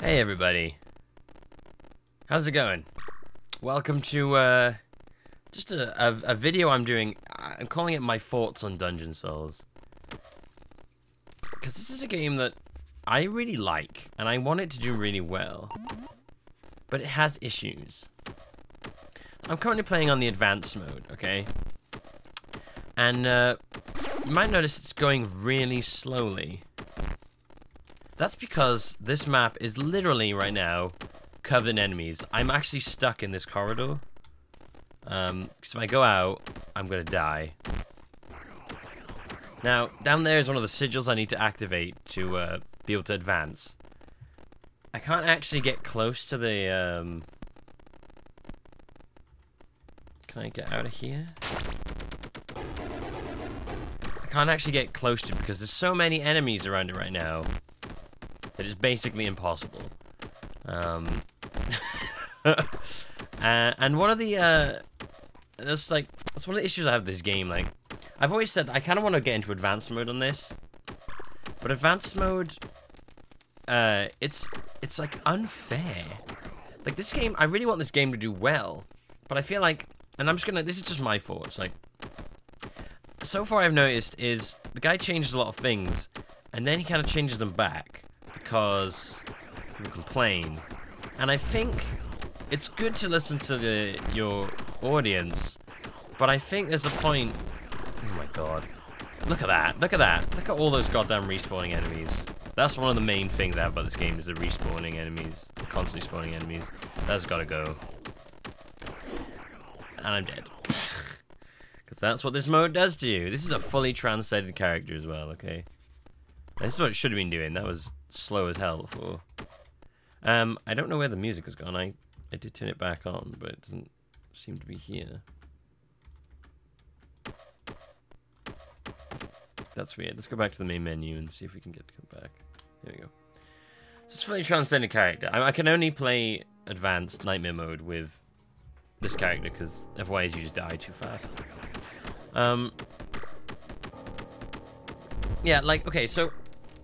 Hey everybody, how's it going? Welcome to just a video I'm doing. I'm calling it my thoughts on Dungeon Souls, because this is a game that I really like and I want it to do really well, but it has issues. I'm currently playing on the advanced mode, okay, and you might notice it's going really slowly. That's because this map is literally, right now, covered in enemies. I'm actually stuck in this corridor. Because if I go out, I'm going to die. Now, down there is one of the sigils I need to activate to be able to advance. I can't actually get close to the... Can I get out of here? I can't actually get close to it because there's so many enemies around it right now. It is basically impossible. And one of the that's one of the issues I have with this game. Like, I've always said that I kind of want to get into advanced mode on this, but advanced mode, it's like unfair. Like, this game, I really want this game to do well, but I feel like, and I'm just gonna, this is just my thoughts. Like, so far I've noticed is the guy changes a lot of things, and then he kind of changes them back. Because people complain, and I think it's good to listen to your audience, but I think there's a point. Oh my god, look at that, look at that, look at all those goddamn respawning enemies. That's one of the main things I have about this game, is the respawning enemies, the constantly spawning enemies. That's gotta go, and I'm dead. Because that's what this mode does to you. This is a fully translated character as well, okay? This is what it should have been doing. That was slow as hell before. I don't know where the music has gone. I did turn it back on, but it doesn't seem to be here. That's weird. Let's go back to the main menu and see if we can get to come back. There we go. This is a fully transcendent character. I can only play advanced nightmare mode with this character because otherwise you just die too fast. Yeah, like, okay, so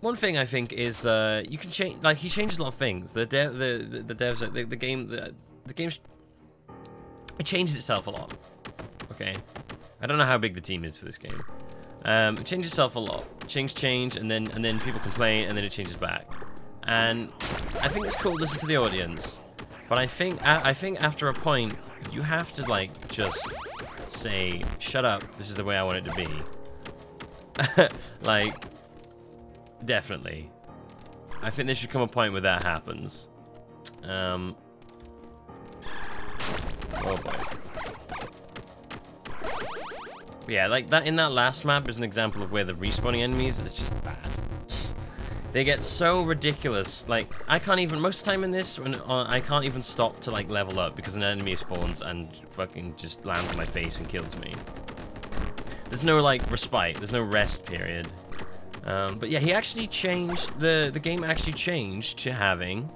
one thing I think is you can change, like, he changes a lot of things. The devs, the game's, it changes itself a lot. Okay, I don't know how big the team is for this game. It changes itself a lot. Change, and then people complain, and then it changes back. And I think it's cool to listen to the audience, but I think after a point you have to, like, just say, shut up. This is the way I want it to be. Like, definitely. I think there should come a point where that happens. Oh boy. But yeah, like that in that last map is an example of where the respawning enemies is just bad. They get so ridiculous. Like, I can't even, most of the time in this, when I can't even stop to, like, level up because an enemy spawns and fucking just lands on my face and kills me. There's no, like, respite. There's no rest period. But yeah, he actually changed, the game actually changed to having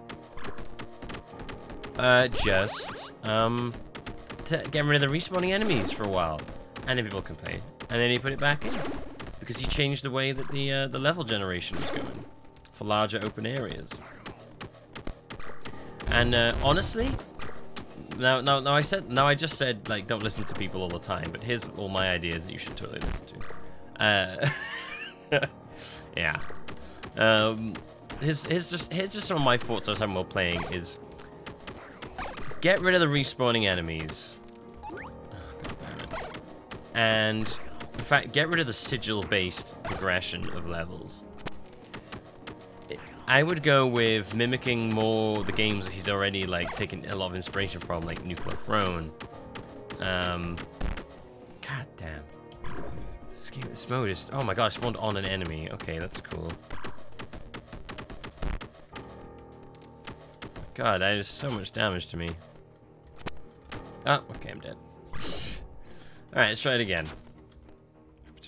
to get rid of the respawning enemies for a while. And then people complain. And then he put it back in. Because he changed the way that the level generation was going. For larger open areas. And honestly, now I just said, like, don't listen to people all the time, but here's all my ideas that you should totally listen to. Yeah. Here's just some of my thoughts as I'm while playing is get rid of the respawning enemies. Oh, God damn it. And in fact, get rid of the sigil-based progression of levels. I would go with mimicking more the games that he's already, like, taken a lot of inspiration from, like Nuclear Throne. God damn. This mode is... Oh my god, I spawned on an enemy. Okay, that's cool. God, that is so much damage to me. Oh, okay, I'm dead. Alright, let's try it again.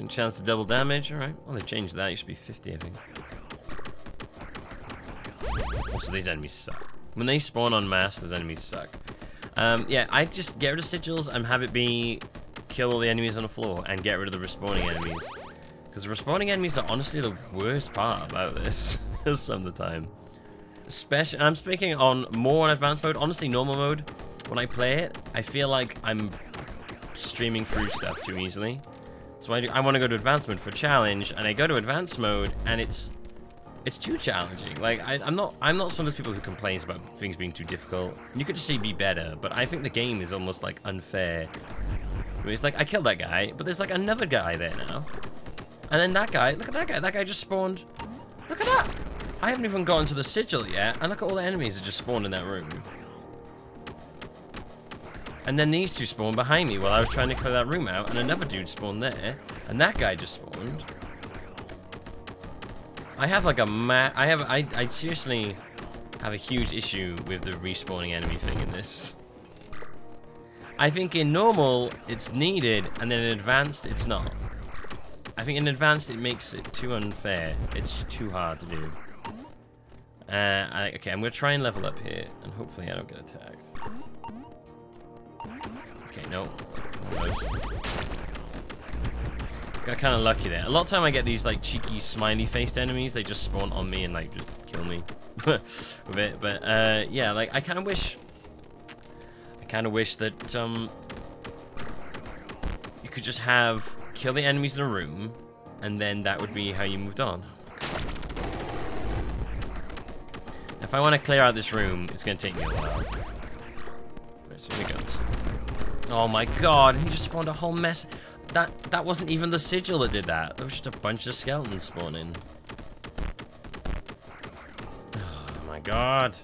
Chance to double damage. Alright, well, they changed that. It should be 50, I think. Also, these enemies suck. When they spawn en masse, those enemies suck. Yeah, I just get rid of sigils and have it be kill all the enemies on the floor and get rid of the respawning enemies. Because the respawning enemies are honestly the worst part about this some of the time. especially, and I'm speaking on more on advanced mode. Honestly, normal mode, when I play it, I feel like I'm streaming through stuff too easily. So I want to go to advanced mode for challenge, and I go to advanced mode, and it's too challenging. Like I'm not one of those people who complains about things being too difficult. You could just say be better, but I think the game is almost like unfair. I mean, it's like I killed that guy, but there's like another guy there now, and then that guy. Look at that guy. That guy just spawned. Look at that. I haven't even gotten to the sigil yet, and look at all the enemies that just spawned in that room. And then these two spawned behind me while I was trying to clear that room out, and another dude spawned there, and that guy just spawned. I have like a I seriously have a huge issue with the respawning enemy thing in this. I think in normal, it's needed, and then in advanced, it's not. I think in advanced, it makes it too unfair. It's too hard to do. Okay, I'm going to try and level up here, and hopefully I don't get attacked. Okay, no. Got kind of lucky there. A lot of time I get these like cheeky smiley-faced enemies. They just spawn on me and like just kill me with it. But yeah, like I kind of wish that you could just kill the enemies in a room, and then that would be how you moved on. If I want to clear out this room, it's going to take me a while. Right, so here we go. Oh my god, he just spawned a whole mess. That wasn't even the sigil that did that. There was just a bunch of skeletons spawning. Oh my god.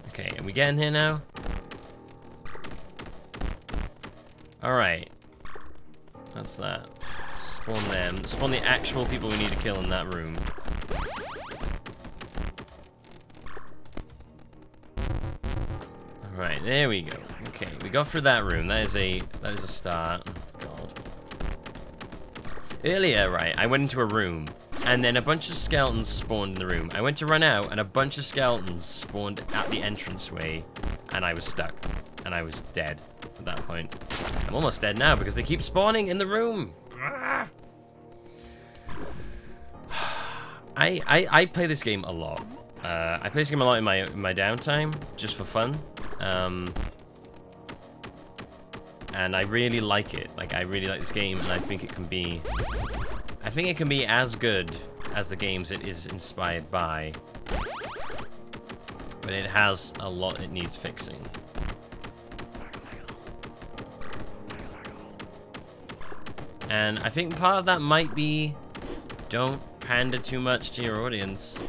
Okay, are we getting here now? Alright. That's that. Spawn them. Spawn the actual people we need to kill in that room. Alright, there we go. Okay, we got through that room. That is a start. Oh, God. Earlier, right, I went into a room, and then a bunch of skeletons spawned in the room. I went to run out, and a bunch of skeletons spawned at the entranceway, and I was stuck. And I was dead at that point. I'm almost dead now because they keep spawning in the room. I play this game a lot. I play this game a lot in my downtime, just for fun. And I really like it. Like, I really like this game, and I think it can be as good as the games it is inspired by. But it has a lot it needs fixing. And I think part of that might be don't pander too much to your audience.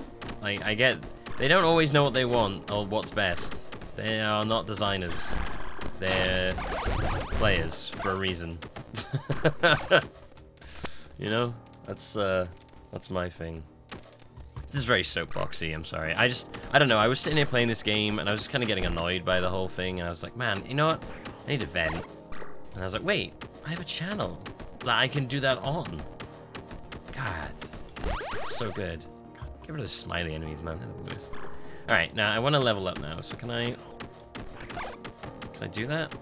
Like, I get, they don't always know what they want or what's best. They are not designers. They're players for a reason. You know? That's my thing. This is very soapboxy, I'm sorry. I don't know, I was sitting here playing this game, and I was just kind of getting annoyed by the whole thing, and I was like, man, you know what? I need to vent. And I was like, wait, I have a channel that I can do that on. God, it's so good. God, get rid of those smiley enemies, man. They're the worst. Alright, now I want to level up now, so can I do that?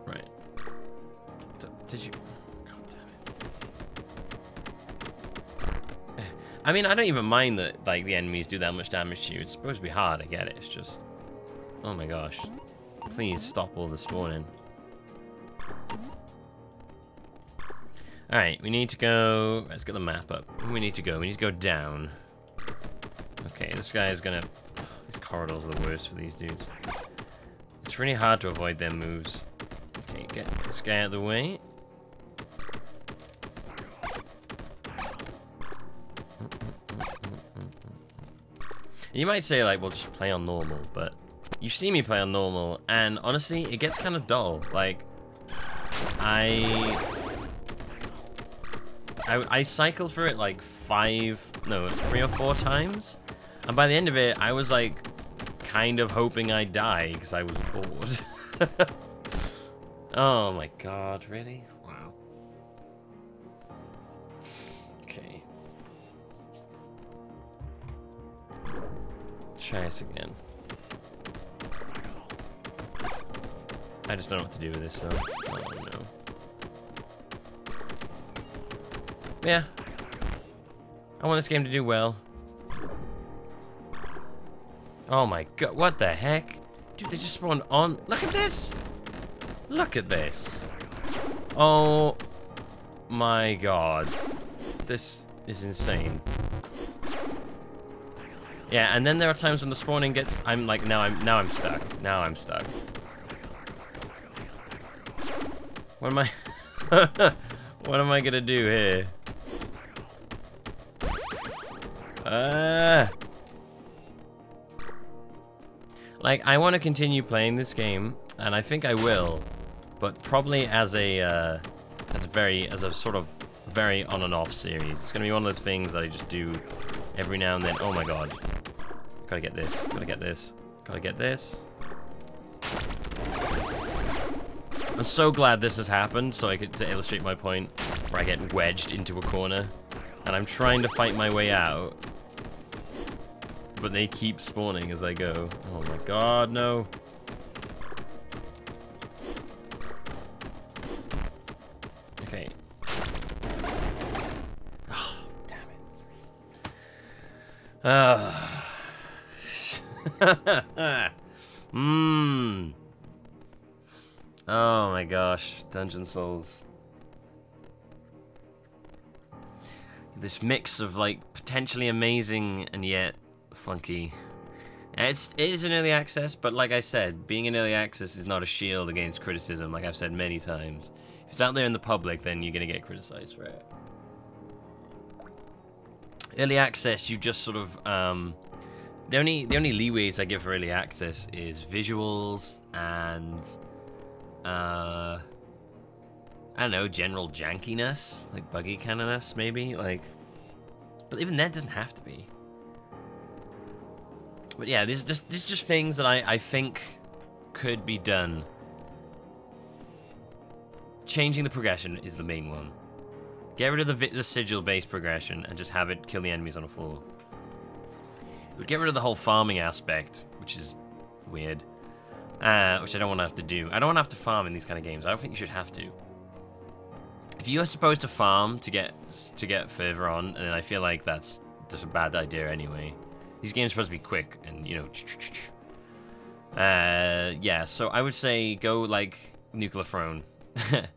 Right. Did you... God damn it. I mean, I don't even mind that, like, the enemies do that much damage to you. It's supposed to be hard, I get it. It's just... Oh my gosh. Please stop all the spawning. Alright, we need to go... Let's get the map up. We need to go down. Okay, this guy is gonna... These corridors are the worst for these dudes. It's really hard to avoid their moves. Okay, get this guy out of the way. You might say, like, well, just play on normal, but you see me play on normal, and honestly, it gets kind of dull. Like, I cycled through it like 3 or 4 times, and by the end of it, I was like kind of hoping I'd die because I was bored. Oh my god, really? Wow. Okay. Try this again. I just don't know what to do with this, though. Oh no. Yeah. I want this game to do well. Oh my god, what the heck? Dude, they just spawned on. Look at this! Look at this. Oh my god. This is insane. Yeah, and then there are times when the spawning gets I'm like now I'm stuck. Now I'm stuck. What am I what am I gonna do here? Like, I want to continue playing this game, and I think I will, but probably as a sort of very on and off series. It's gonna be one of those things that I just do every now and then. Oh my god. Gotta get this, gotta get this, gotta get this. I'm so glad this has happened, so I get to illustrate my point, where I get wedged into a corner, and I'm trying to fight my way out, but they keep spawning as I go. Oh my god, no. Okay. Oh, damn it. Oh my gosh, Dungeon Souls. This mix of like potentially amazing and yet funky. It is an early access, but like I said, being an early access is not a shield against criticism, like I've said many times. If it's out there in the public, then you're gonna get criticized for it. Early access, you just sort of the only leeways I give for early access is visuals and I don't know, general jankiness, like buggy kindness maybe, like, but even that doesn't have to be. But yeah, these just things that I think could be done. Changing the progression is the main one. Get rid of the sigil-based progression and just have it kill the enemies on the floor. It would get rid of the whole farming aspect, which is weird. Which I don't want to have to do. I don't want to have to farm in these kind of games. I don't think you should have to. If you are supposed to farm to get further on, and I feel like that's just a bad idea anyway. These games are supposed to be quick and, you know, yeah, so I would say go like Nuclear Throne.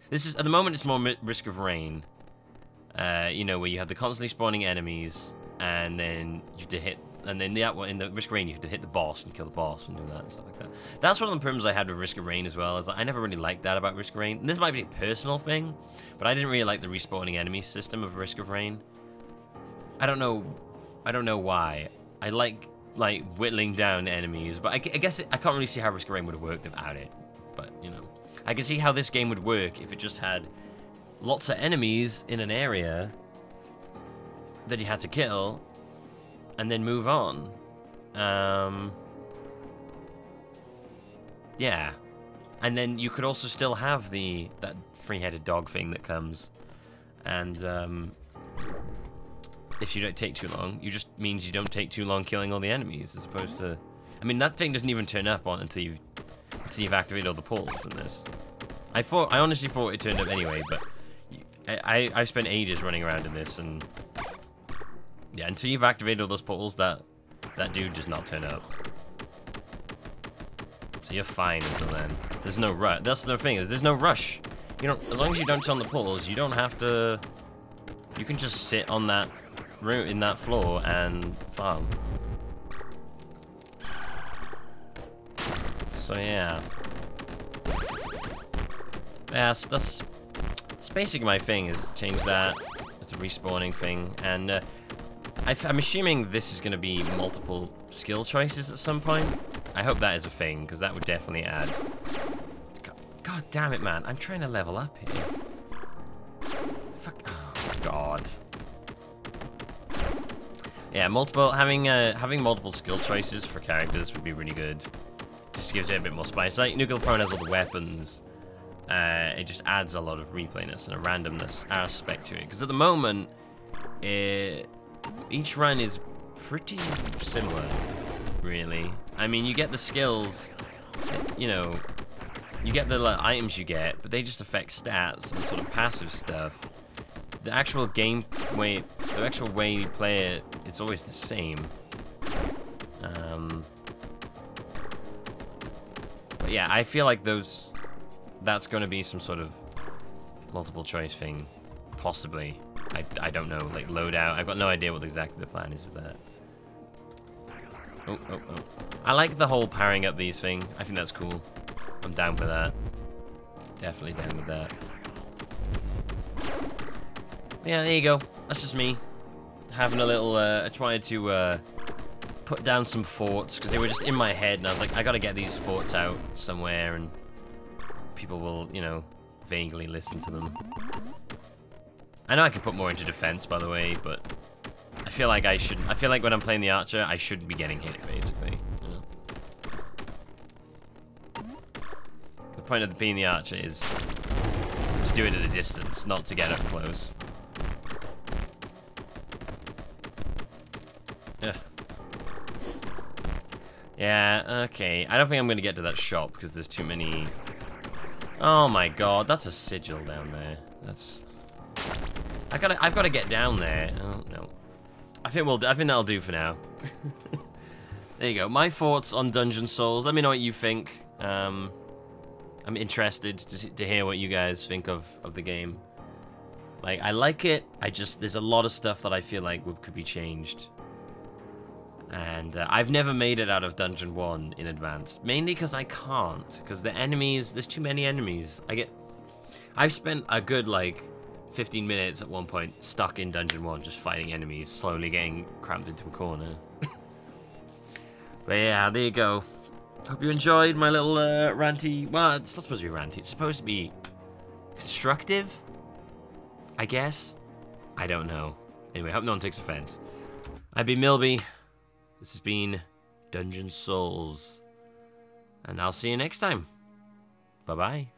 This is, at the moment, it's more Risk of Rain. You know, where you have the constantly spawning enemies, and then you have to hit, and then in the Risk of Rain, you have to hit the boss and kill the boss and do that and stuff like that. That's one of the problems I had with Risk of Rain as well, is that I never really liked that about Risk of Rain. And this might be a personal thing, but I didn't really like the respawning enemy system of Risk of Rain. I don't know why. I like whittling down enemies, but I guess I can't really see how Risk of Rain would have worked without it. But, you know, I can see how this game would work if it just had lots of enemies in an area that you had to kill and then move on. Yeah. And then you could also still have that three-headed dog thing that comes. And if you don't take too long, it just means you don't take too long killing all the enemies, as opposed to, I mean, that thing doesn't even turn up on until you've activated all the portals in this. I honestly thought it turned up anyway, but I spent ages running around in this, and yeah, until you've activated all those portals, that dude does not turn up. So you're fine until then. There's no rush. That's the thing, there's no rush. You know, as long as you don't turn the portals, you don't have to. You can just sit on that room in that floor and farm. So yeah. Yeah, that's basically my thing, is change that. It's a respawning thing, and I'm assuming this is going to be multiple skill choices at some point. I hope that is a thing, because that would definitely add. God damn it, man! I'm trying to level up here. Fuck! Oh God. Yeah, having multiple skill choices for characters would be really good. Just gives it a bit more spice. Like Nuclear Throne has all the weapons. It just adds a lot of replayness and a randomness aspect to it. Because at the moment, each run is pretty similar, really. I mean, you get the skills, you know, you get the items you get, but they just affect stats and sort of passive stuff the actual game way, the actual way you play it, it's always the same. But yeah, I feel like that's going to be some sort of multiple choice thing, possibly. I don't know, like loadout. I've got no idea what exactly the plan is with that. Oh. I like the whole powering up these thing. I think that's cool. I'm down for that. Definitely down with that. Yeah, there you go. That's just me having a little. I tried to put down some forts because they were just in my head, and I was like, I gotta get these forts out somewhere, and people will, you know, vaguely listen to them. I know I can put more into defense, by the way, but I feel like I should. I feel like when I'm playing the archer, I shouldn't be getting hit, basically. You know? The point of being the archer is to do it at a distance, not to get up close. Ugh. Yeah, okay. I don't think I'm going to get to that shop because there's too many... Oh my god, that's a sigil down there. That's... I've got to get down there. Oh, no. I think that'll do for now. There you go. My thoughts on Dungeon Souls. Let me know what you think. I'm interested to hear what you guys think of the game. Like, I like it. There's a lot of stuff that I feel like could be changed. And I've never made it out of Dungeon 1 in Advanced. Mainly because I can't. Because the enemies, there's too many enemies. I've spent a good, like, 15 minutes at one point stuck in Dungeon 1 just fighting enemies, slowly getting cramped into a corner. But yeah, there you go. Hope you enjoyed my little ranty... Well, it's not supposed to be ranty. It's supposed to be constructive, I guess. I don't know. Anyway, hope no one takes offense. I've been Milby. This has been Dungeon Souls. And I'll see you next time. Bye-bye.